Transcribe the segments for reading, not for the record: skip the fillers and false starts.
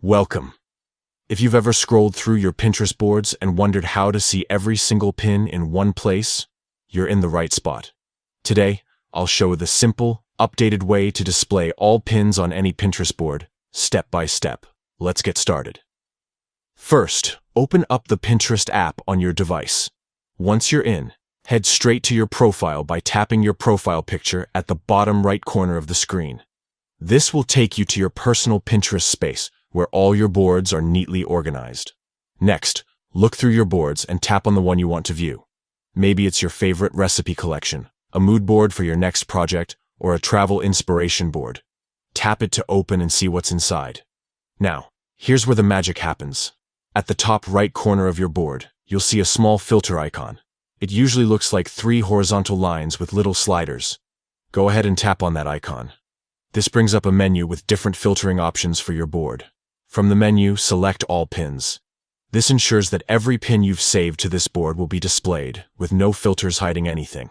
Welcome. If you've ever scrolled through your Pinterest boards and wondered how to see every single pin in one place, you're in the right spot. Today, I'll show the simple, updated way to display all pins on any Pinterest board, step by step. Let's get started. First, open up the Pinterest app on your device. Once you're in, head straight to your profile by tapping your profile picture at the bottom right corner of the screen. This will take you to your personal Pinterest space, where all your boards are neatly organized. Next, look through your boards and tap on the one you want to view. Maybe it's your favorite recipe collection, a mood board for your next project, or a travel inspiration board. Tap it to open and see what's inside. Now, here's where the magic happens. At the top right corner of your board, you'll see a small filter icon. It usually looks like 3 horizontal lines with little sliders. Go ahead and tap on that icon. This brings up a menu with different filtering options for your board. From the menu, select All Pins. This ensures that every pin you've saved to this board will be displayed, with no filters hiding anything.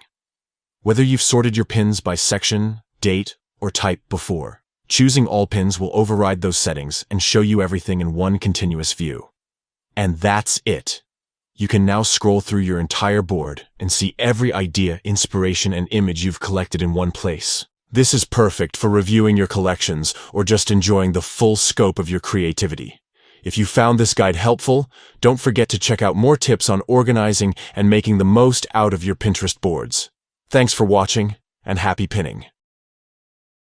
Whether you've sorted your pins by section, date, or type before, choosing All Pins will override those settings and show you everything in one continuous view. And that's it. You can now scroll through your entire board and see every idea, inspiration, and image you've collected in one place. This is perfect for reviewing your collections or just enjoying the full scope of your creativity. If you found this guide helpful, don't forget to check out more tips on organizing and making the most out of your Pinterest boards. Thanks for watching, and happy pinning!